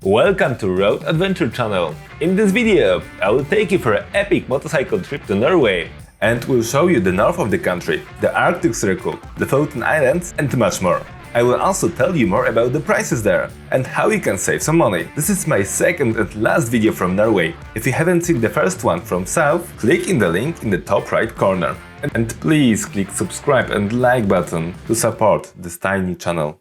Welcome to Road Adventure channel. In this video, I will take you for an epic motorcycle trip to Norway and will show you the north of the country, the Arctic Circle, the Lofoten Islands and much more. I will also tell you more about the prices there and how you can save some money. This is my second and last video from Norway. If you haven't seen the first one from south, click in the link in the top right corner. And please click subscribe and like button to support this tiny channel.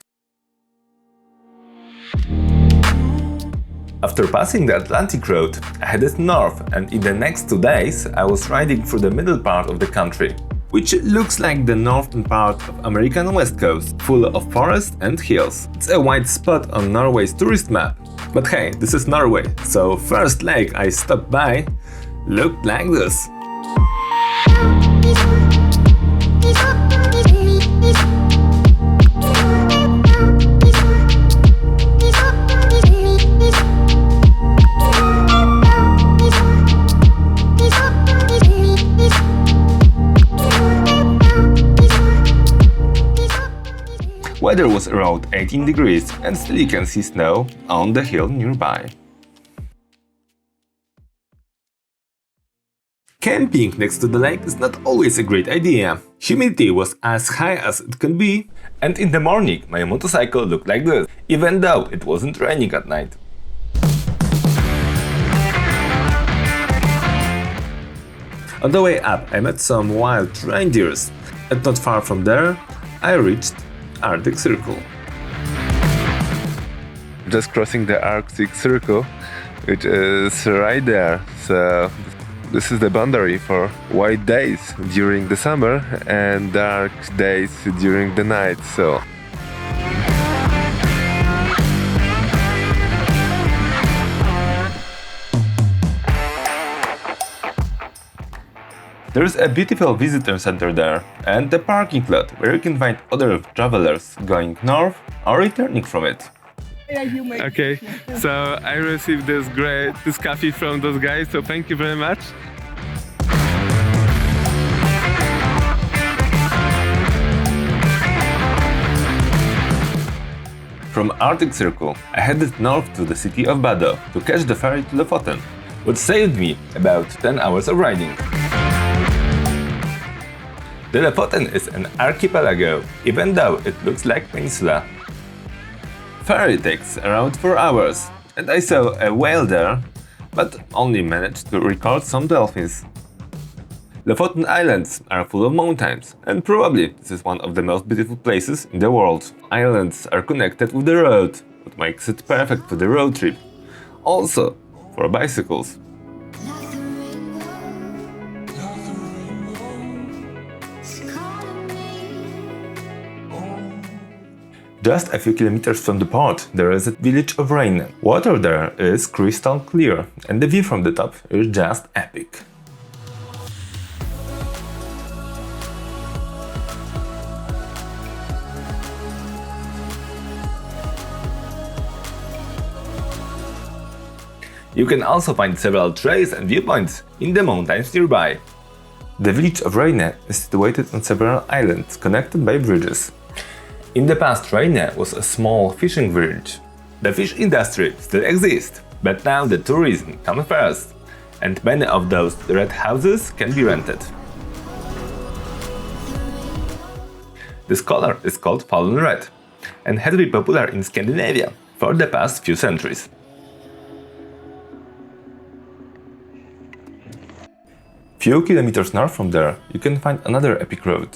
After passing the Atlantic Road, I headed north, and in the next 2 days I was riding through the middle part of the country, which looks like the northern part of American West Coast, full of forest and hills. It's a white spot on Norway's tourist map. But hey, this is Norway, so first lake I stopped by looked like this. Weather was around 18 degrees and still you can see snow on the hill nearby. Camping next to the lake is not always a great idea. Humidity was as high as it can be, and in the morning my motorcycle looked like this, even though it wasn't raining at night. On the way up I met some wild reindeers, and not far from there I reached Arctic Circle. Just crossing the Arctic Circle, which is right there. So this is the boundary for white days during the summer and dark days during the night. So there is a beautiful visitor center there and a parking lot where you can find other travelers going north or returning from it. Okay, so I received this coffee from those guys, so thank you very much. From Arctic Circle, I headed north to the city of Bado to catch the ferry to Lofoten, which saved me about 10 hours of riding. The Lofoten is an archipelago, even though it looks like a peninsula. Ferry takes around 4 hours, and I saw a whale there, but only managed to record some dolphins. Lofoten Islands are full of mountains, and probably this is one of the most beautiful places in the world. Islands are connected with the road, what makes it perfect for the road trip. Also, for bicycles. Just a few kilometers from the port, there is a village of Rain. Water there is crystal clear, and the view from the top is just epic. You can also find several trails and viewpoints in the mountains nearby. The village of Rain is situated on several islands connected by bridges. In the past, Raine was a small fishing village. The fish industry still exists, but now the tourism comes first, and many of those red houses can be rented. This color is called fallen red, and has been popular in Scandinavia for the past few centuries. Few kilometers north from there, you can find another epic road.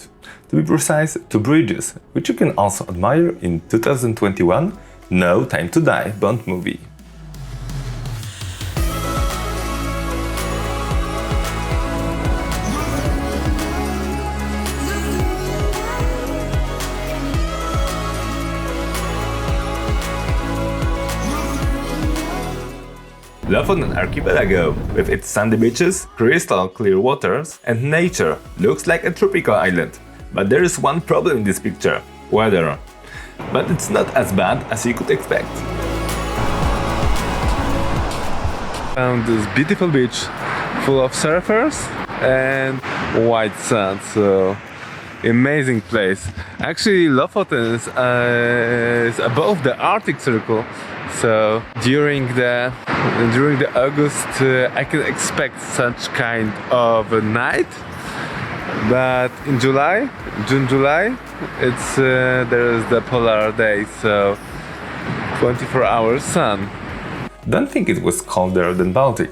To be precise, 2 bridges, which you can also admire in 2021 No Time to Die Bond movie. Lofoten Archipelago, with its sandy beaches, crystal clear waters, and nature, looks like a tropical island. But there is one problem in this picture – weather. But it's not as bad as you could expect. Found this beautiful beach full of surfers and white sand, so amazing place. Actually, Lofoten is above the Arctic Circle, So during the August I can expect such kind of a night, but in July, it's there is the polar day, so 24 hours sun. Don't think it was colder than Baltic.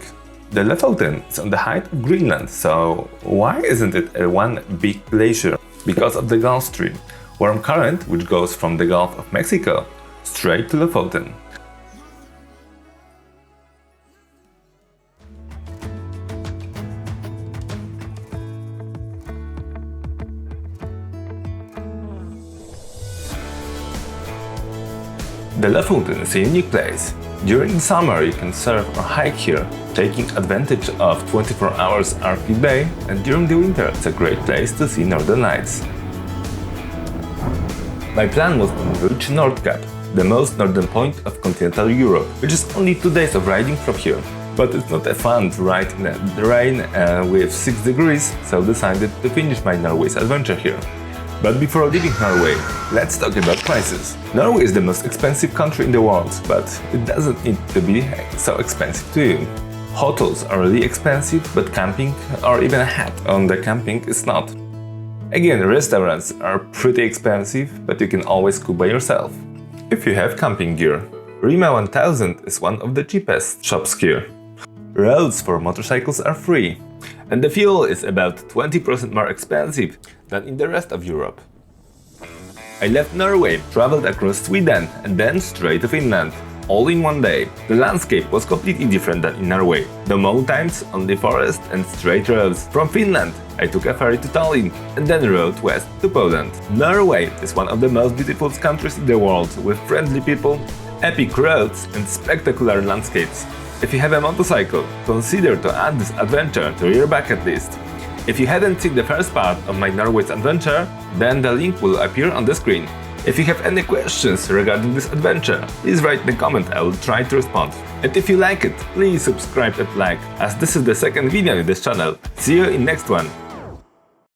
The Lofoten is on the height of Greenland, so why isn't it a one big glacier? Because of the Gulf Stream, warm current which goes from the Gulf of Mexico straight to Lofoten. The Lofoten is a unique place. During the summer you can surf or hike here, taking advantage of 24 hours Arctic Bay, and during the winter it's a great place to see Northern Lights. My plan was to reach North Cap, the most northern point of continental Europe, which is only 2 days of riding from here. But it's not a fun to ride in the rain with 6 degrees, so decided to finish my Norway's adventure here. But before leaving Norway, let's talk about prices. Norway is the most expensive country in the world, but it doesn't need to be so expensive to you. Hotels are really expensive, but camping or even a hat on the camping is not. Again, restaurants are pretty expensive, but you can always cook by yourself. If you have camping gear, Rima 1000 is one of the cheapest shops here. Roads for motorcycles are free, and the fuel is about 20% more expensive than in the rest of Europe. I left Norway, traveled across Sweden and then straight to Finland, all in one day. The landscape was completely different than in Norway. No mountains, only forest and straight roads. From Finland, I took a ferry to Tallinn and then rode west to Poland. Norway is one of the most beautiful countries in the world, with friendly people, epic roads and spectacular landscapes. If you have a motorcycle, consider to add this adventure to your bucket list. If you hadn't seen the first part of my Norway's adventure, then the link will appear on the screen. If you have any questions regarding this adventure, please write in the comment, I will try to respond. And if you like it, please subscribe and like, as this is the second video in this channel. See you in next one!